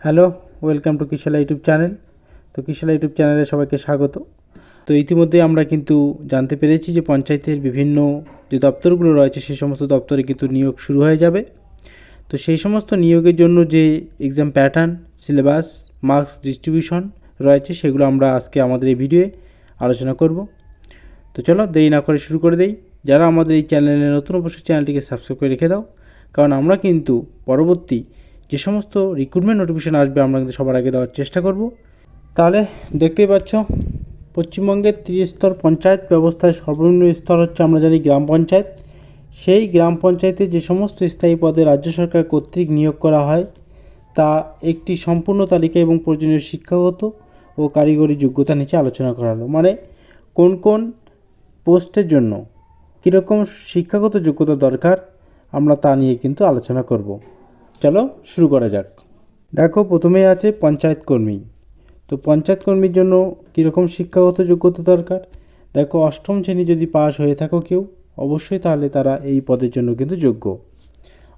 Hello, welcome to Kishala YouTube channel. তো Kishala YouTube চ্যানেলে সবাইকে স্বাগত। তো ইতিমধ্যে আমরা কিন্তু জানতে পেরেছি যে পঞ্চায়েতের বিভিন্ন যে দপ্তরগুলো রয়েছে সেই সমস্ত দপ্তরে কিন্তু নিয়োগ শুরু হয়ে যাবে। তো সেই সমস্ত নিয়োগের জন্য যে exam pattern, syllabus, marks distribution রয়েছে সেগুলো আমরা আজকে আমাদের এই ভিডিওয়ে আলোচনা করব। তো চলো দেরি না করে শুরু করে দেই। যারা আমাদের এই চ্যানেলে নতুন অবশ্যই চ্যানেলটিকে সাবস্ক্রাইব করে রেখে দাও, কারণ আমরা কিন্তু পরবর্তী যে সমস্ত রিক্রুটমেন্ট নোটিফিকেশান আসবে আমরা কিন্তু সবার আগে দেওয়ার চেষ্টা করব। তাহলে দেখতেই পাচ্ছ, পশ্চিমবঙ্গের 30 স্তর পঞ্চায়েত ব্যবস্থায় সর্বনিম্ন স্তর হচ্ছে আমরা জানি গ্রাম পঞ্চায়েত। সেই গ্রাম পঞ্চায়েতে যে সমস্ত স্থায়ী পদে রাজ্য সরকার কর্তৃক নিয়োগ করা হয় তা একটি সম্পূর্ণ তালিকা এবং প্রয়োজনীয় শিক্ষাগত ও কারিগরি যোগ্যতা নিচে আলোচনা করা হলো। মানে কোন কোন পোস্টের জন্য কীরকম শিক্ষাগত যোগ্যতা দরকার আমরা তা নিয়ে কিন্তু আলোচনা করব। চলো শুরু করা যাক। দেখো, প্রথমেই আছে পঞ্চায়েত কর্মী। তো পঞ্চায়েত কর্মীর জন্য কীরকম শিক্ষাগত যোগ্যতা দরকার? দেখো, অষ্টম শ্রেণী যদি পাস হয়ে থাকো কেউ, অবশ্যই তাহলে তারা এই পদের জন্য কিন্তু যোগ্য।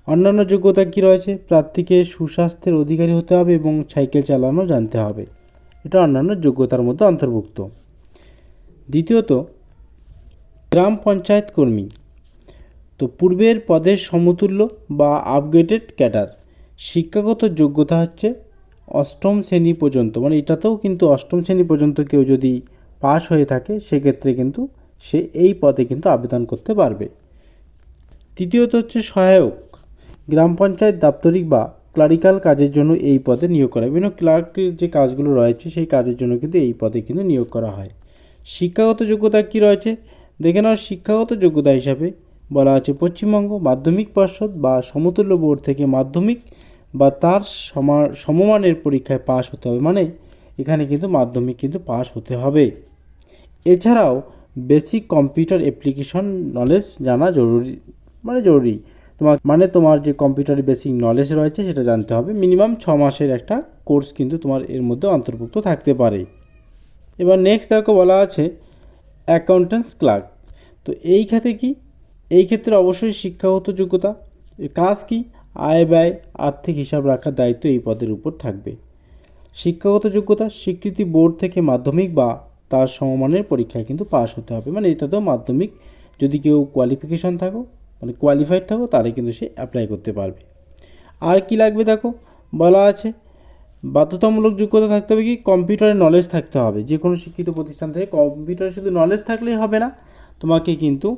অন্যান্য যোগ্যতা কী রয়েছে? প্রার্থীকে সুস্বাস্থ্যের অধিকারী হতে হবে এবং সাইকেল চালানো জানতে হবে। এটা অন্যান্য যোগ্যতার মধ্যে অন্তর্ভুক্ত। দ্বিতীয়ত, গ্রাম পঞ্চায়েত কর্মী। তো পূর্বের পদের সমতুল্য বা আপগ্রেডেড ক্যাডার। শিক্ষাগত যোগ্যতা হচ্ছে অষ্টম শ্রেণী পর্যন্ত, মানে এটাতেও কিন্তু অষ্টম শ্রেণী পর্যন্ত কেউ যদি পাস হয়ে থাকে সেক্ষেত্রে কিন্তু সে এই পদে কিন্তু আবেদন করতে পারবে। তৃতীয়ত হচ্ছে সহায়ক। গ্রাম পঞ্চায়েত দাপ্তরিক বা ক্লারিক্যাল কাজের জন্য এই পদে নিয়োগ করা হয়। বিভিন্ন ক্লার্কের যে কাজগুলো রয়েছে সেই কাজের জন্য কিন্তু এই পদে কিন্তু নিয়োগ করা হয়। শিক্ষাগত যোগ্যতা কী রয়েছে দেখে নাও। শিক্ষাগত যোগ্যতা হিসাবে বলা আছে পশ্চিমবঙ্গ মাধ্যমিক পর্ষদ বা সমতুল্য বোর্ড থেকে মাধ্যমিক বা তার সমমানের পরীক্ষায় পাশ হতে হবে। মানে এখানে কিন্তু মাধ্যমিক কিন্তু পাশ হতে হবে। এছাড়াও বেসিক কম্পিউটার অ্যাপ্লিকেশন নলেজ জানা জরুরি, তোমার যে কম্পিউটারের বেসিক নলেজ রয়েছে সেটা জানতে হবে। মিনিমাম 6 মাসের একটা কোর্স কিন্তু তোমার এর মধ্যে অন্তর্ভুক্ত থাকতে পারে। এবার নেক্সট দেখো, বলা আছে অ্যাকাউন্ট্যান্টস ক্লার্ক। তো এই ক্ষেত্রে কি? এই ক্ষেত্রে অবশ্যই শিক্ষাগত যোগ্যতা। কাজ কি? আয় ব্যয় আর্থিক হিসাব রাখার দায়িত্ব এই পদের উপর থাকবে। শিক্ষাগত যোগ্যতা স্বীকৃতি বোর্ড থেকে মাধ্যমিক বা তার সমমানের পরীক্ষায় কিন্তু পাস হতে হবে। মানে এটাতেও মাধ্যমিক যদি কেউ কোয়ালিফিকেশন থাকো, মানে কোয়ালিফাইড থাকো, তাহলে কিন্তু সে অ্যাপ্লাই করতে পারবে। আর কি লাগবে দেখো, বলা আছে বাধ্যতামূলক যোগ্যতা থাকতে হবে কি? কম্পিউটারের নলেজ থাকতে হবে। যে কোনো শিক্ষিত প্রতিষ্ঠান থেকে কম্পিউটারের শুধু নলেজ থাকলেই হবে না, তোমাকে কিন্তু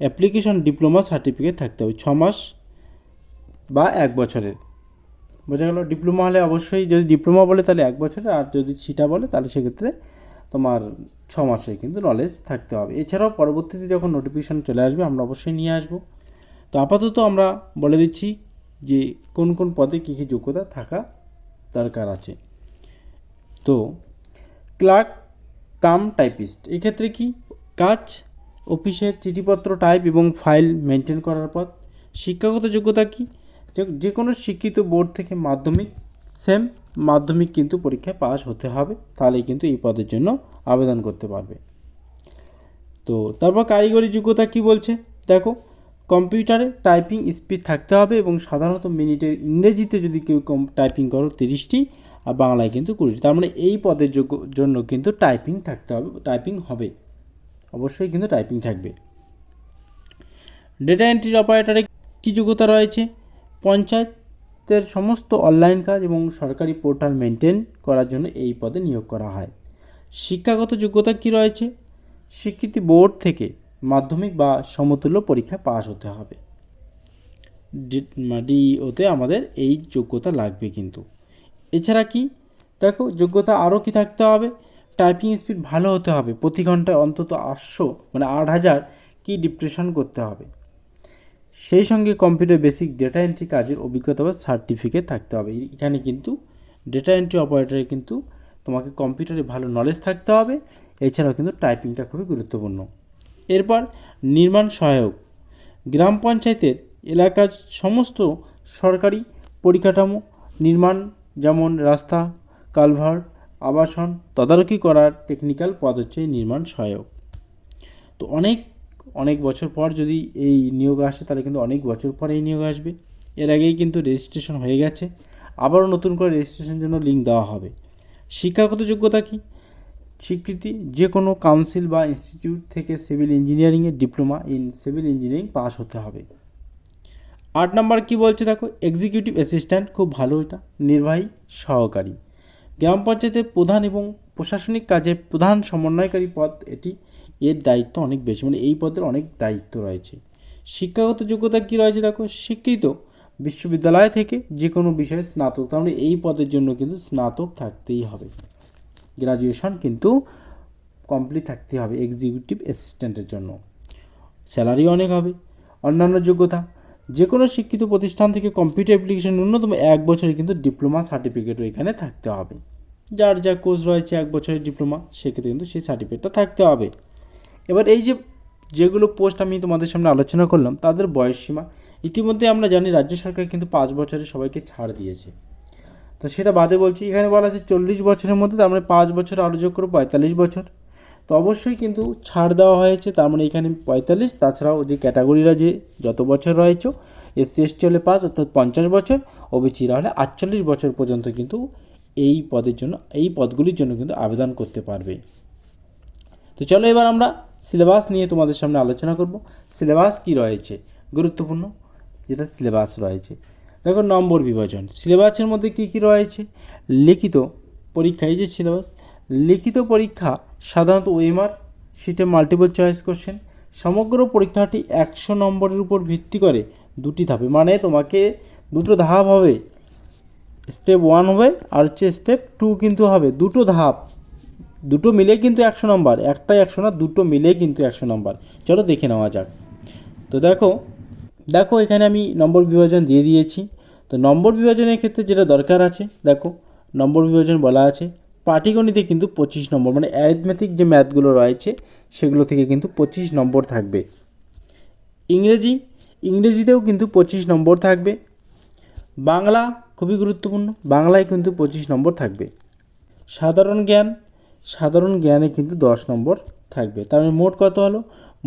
অ্যাপ্লিকেশন ডিপ্লোমা সার্টিফিকেট থাকতে হবে 6 মাস বা 1 বছরের। বোঝা গেল? ডিপ্লোমা হলে অবশ্যই, যদি ডিপ্লোমা বলে তাহলে 1 বছরের, আর যদি সেটা বলে তাহলে সেক্ষেত্রে তোমার 6 মাসের কিন্তু নলেজ থাকতে হবে। এছাড়াও পরবর্তীতে যখন নোটিফিকেশান চলে আসবে আমরা অবশ্যই নিয়ে আসব। তো আপাতত আমরা বলে দিচ্ছি যে কোন কোন পদে কী কী যোগ্যতা থাকা দরকার আছে। তো ক্লার্ক কাম টাইপিস্ট, এক্ষেত্রে কি কাজ? অফিসের চিঠিপত্র টাইপ এবং ফাইল মেনটেন করার পর। শিক্ষাগত যোগ্যতা কি? যে কোনো স্বীকৃত বোর্ড থেকে মাধ্যমিক কিন্তু পরীক্ষায় পাস হতে হবে, তাহলেই কিন্তু এই পদের জন্য আবেদন করতে পারবে। তো তারপর কারিগরি যোগ্যতা কি বলছে দেখো, কম্পিউটারে টাইপিং স্পিড থাকতে হবে এবং সাধারণত মিনিটে ইংরেজিতে যদি কেউ টাইপিং করো 30টি আর বাংলায় কিন্তু 20টি। তার মানে এই পদের জন্য কিন্তু টাইপিং থাকতে হবে, টাইপিং হবে, অবশ্যই কিন্তু টাইপিং থাকবে। ডেটা এন্ট্রি অপারেটরে কী যোগ্যতা রয়েছে? পঞ্চায়েতের সমস্ত অনলাইন কাজ এবং সরকারি পোর্টাল মেনটেন করার জন্য এই পদে নিয়োগ করা হয়। শিক্ষাগত যোগ্যতা কি রয়েছে? স্বীকৃতি বোর্ড থেকে মাধ্যমিক বা সমতুল্য পরীক্ষা পাস হতে হবে। ডিইওতে আমাদের এই যোগ্যতা লাগবে কিন্তু। এছাড়া কি দেখো, যোগ্যতা আরও কি থাকতে হবে? টাইপিং স্পিড ভালো হতে হবে, প্রতি ঘন্টায় অন্তত 8,000 কি ডিপ্রেশন করতে হবে। সেই সঙ্গে কম্পিউটার বেসিক ডেটা এন্ট্রি কাজের অভিজ্ঞতা বা সার্টিফিকেট থাকতে হবে। এখানে কিন্তু ডেটা এন্ট্রি অপারেটরে কিন্তু তোমাকে কম্পিউটারে ভালো নলেজ থাকতে হবে। এছাড়াও কিন্তু টাইপিংটা খুবই গুরুত্বপূর্ণ। এরপর নির্মাণ সহায়ক। গ্রাম পঞ্চায়েতের এলাকার সমস্ত সরকারি পরিকাঠামো নির্মাণ, যেমন রাস্তা, কালভার্ট, আবাসন তদারকি করার টেকনিক্যাল পদ হচ্ছে নির্মাণ সহায়ক। তো অনেক বছর পর যদি এই নিয়োগ আসে তাহলে কিন্তু অনেক বছর পর এই নিয়োগ আসবে। এর আগেই কিন্তু রেজিস্ট্রেশন হয়ে গেছে। আবারও নতুন করে রেজিস্ট্রেশনের জন্য লিঙ্ক দেওয়া হবে। শিক্ষাগত যোগ্যতা কি? স্বীকৃতি যে কোনো কাউন্সিল বা ইনস্টিটিউট থেকে সিভিল ইঞ্জিনিয়ারিংয়ে diploma in civil engineering pass হতে হবে। 8 নম্বর কি বলছে দেখো, এক্সিকিউটিভ অ্যাসিস্ট্যান্ট, খুব ভালো এটা, নির্বাহী সহকারী। গ্রাম পঞ্চায়েতের প্রধান এবং প্রশাসনিক কাজের প্রধান সমন্বয়কারী পদ এটি, এর দায়িত্ব অনেক বেশি, মানে এই পদের অনেক দায়িত্ব রয়েছে। শিক্ষাগত যোগ্যতা কী রয়েছে দেখো, স্বীকৃত বিশ্ববিদ্যালয় থেকে যে কোনো বিষয়ে স্নাতক, তার মানে এই পদের জন্য কিন্তু স্নাতক থাকতেই হবে, গ্র্যাজুয়েশন কিন্তু কমপ্লিট থাকতে হবে এক্সিকিউটিভ অ্যাসিস্ট্যান্টের জন্য। স্যালারি অনেক হবে। অন্যান্য যোগ্যতা, যে কোনো শিক্ষিত প্রতিষ্ঠান থেকে কম্পিউটার অ্যাপ্লিকেশন ন্যূনতম 1 বছরে কিন্তু ডিপ্লোমা সার্টিফিকেটও এখানে থাকতে হবে। যার যা কোর্স রয়েছে 1 বছরের ডিপ্লোমা, সেক্ষেত্রে কিন্তু সেই সার্টিফিকেটটা থাকতে হবে। এবার এই যেগুলো পোস্ট আমি তোমাদের সামনে আলোচনা করলাম, তাদের বয়সসীমা ইতিমধ্যে আমরা জানি রাজ্য সরকার কিন্তু 5 বছরে সবাইকে ছাড় দিয়েছে। তো সেটা বাদে বলছি, এখানে বলা আছে 40 বছরের মধ্যে, তার মানে 5 বছর আরও যোগ করে 45 বছর। তো অবশ্যই কিন্তু ছাড় দেওয়া হয়েছে, তার মানে এখানে 45, তাছাড়াও যে ক্যাটাগরিরা যে যত বছর রয়েছে, এসসি এসটি হলে 5 অর্থাৎ 50 বছর, ওবিসিরা হলে 48 বছর পর্যন্ত কিন্তু এই পদের জন্য, এই পদগুলির জন্য কিন্তু আবেদন করতে পারবে। তো চলো এবার আমরা সিলেবাস নিয়ে তোমাদের সামনে আলোচনা করব। সিলেবাস কি রয়েছে, গুরুত্বপূর্ণ যেটা সিলেবাস রয়েছে দেখো, নম্বর বিভাজন। সিলেবাসের মধ্যে কি কি রয়েছে, লিখিত পরীক্ষা, এই যে সিলেবাস, লিখিত পরীক্ষা সাধারণত ওএমআর শিটে মাল্টিপল চয়েস কোশ্চেন। সমগ্র পরীক্ষাটি 100 নম্বরের উপর ভিত্তি করে 2টি ধাপে, মানে তোমাকে 2টো ধাপ হবে, স্টেপ 1 হবে আর হচ্ছে স্টেপ 2 কিন্তু হবে, 2টো ধাপ, 2টো মিলে কিন্তু 100 নম্বর, একটাই 100 না, 2টো মিলে কিন্তু 100 নম্বর। চলো দেখে নেওয়া যাক। তো দেখো এখানে আমি নম্বর বিভাজন দিয়ে দিয়েছি। তো নম্বর বিভাজনের ক্ষেত্রে যেটা দরকার আছে, দেখো নম্বর বিভাজন বলা আছে, পাটিগণিতে কিন্তু 25 নম্বর, মানে অ্যারিথমেটিক যে ম্যাথগুলো রয়েছে সেগুলো থেকে কিন্তু 25 নম্বর থাকবে। ইংরেজিতেও কিন্তু 25 নম্বর থাকবে। বাংলা খুবই গুরুত্বপূর্ণ, বাংলায় কিন্তু 25 নম্বর থাকবে। সাধারণ জ্ঞানে কিন্তু 10 নম্বর থাকবে। তার মানে মোট কত হলো,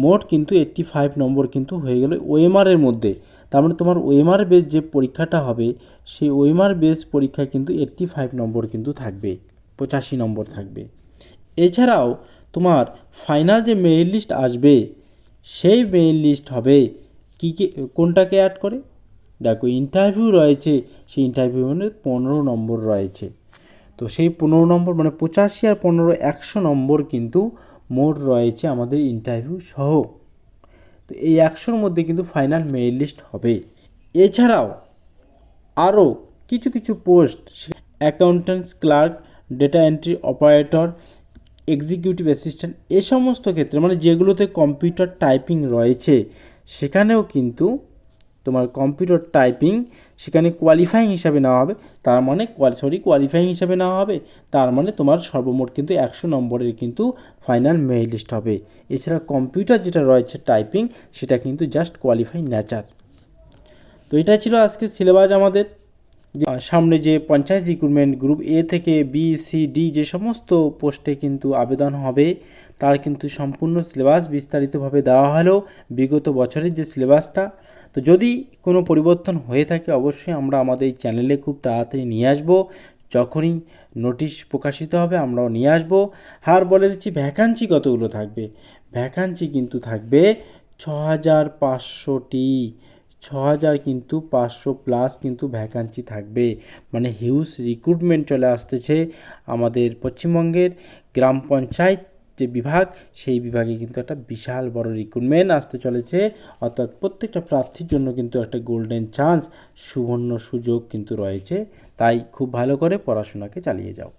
মোট কিন্তু 85 নম্বর কিন্তু হয়ে গেল ওএমআরের মধ্যে। তার মানে তোমার ওএমআর বেস যে পরীক্ষাটা হবে, সেই ওএমআর বেস পরীক্ষায় কিন্তু 85 নম্বর কিন্তু থাকবে, 85 নম্বর থাকবে। এছাড়াও তোমার ফাইনাল যে মেরিট লিস্ট আসবে, সেই মেরিট লিস্ট হবে কোনটাকে অ্যাড করে, দেখো ইন্টারভিউ রয়েছে, সেই ইন্টারভিউ মানে 15 নম্বর রয়েছে। তো সেই 15 নম্বর মানে 85 আর 15 100 নম্বর কিন্তু মোট রয়েছে আমাদের ইন্টারভিউ সহ। তো এই 100-র মধ্যে কিন্তু ফাইনাল মেরিট লিস্ট হবে। এছাড়াও আরও কিছু post, accountants clerk, data entry operator, executive assistant, এ সমস্ত ক্ষেত্রে মানে যেগুলোতে কম্পিউটার টাইপিং রয়েছে, সেখানেও কিন্তু তোমার কম্পিউটার টাইপিং সেখানে কোয়ালিফাইং হিসাবে নেওয়া হবে, তার মানে কোয়ালিফাইং হিসাবে নেওয়া হবে, তার মানে তোমার সর্বমোট কিন্তু 100 নম্বরের কিন্তু ফাইনাল মেরিট লিস্ট হবে। এছাড়া কম্পিউটার যেটা রয়েছে টাইপিং, সেটা কিন্তু জাস্ট কোয়ালিফাই নেচার। তো এটা ছিল আজকে সিলেবাস আমাদের। সামনে যে পঞ্চায়েত রিক্রুটমেন্ট গ্রুপ এ থেকে বি সি ডি যে সমস্ত পোস্টে কিন্তু আবেদন হবে, তার কিন্তু সম্পূর্ণ সিলেবাস বিস্তারিতভাবে দেওয়া হলো, বিগত বছরের যে সিলেবাসটা। তো যদি কোনো পরিবর্তন হয়ে থাকে, অবশ্যই আমরা আমাদের এই চ্যানেলে খুব তাড়াতাড়ি নিয়ে আসবো। যখনই নোটিশ প্রকাশিত হবে আমরাও নিয়ে আসবো। আর বলে দিচ্ছি ভ্যাকান্সি কতগুলো থাকবে, ভ্যাকান্সি কিন্তু থাকবে 6500টি, 6000 কিন্তু 500 প্লাস কিন্তু ভ্যাকান্সি থাকবে, মানে হিউজ রিক্রুটমেন্ট চলে আসতেছে আমাদের পশ্চিমবঙ্গের গ্রাম পঞ্চায়েত যে বিভাগ, সেই বিভাগে কিন্তু একটা বিশাল বড় রিক্রুটমেন্ট আসতে চলেছে। অর্থাৎ প্রত্যেকটা প্রার্থীর জন্য কিন্তু একটা গোল্ডেন চান্স, সুবর্ণ সুযোগ কিন্তু রয়েছে। তাই খুব ভালো করে পড়াশোনাকে চালিয়ে যাও।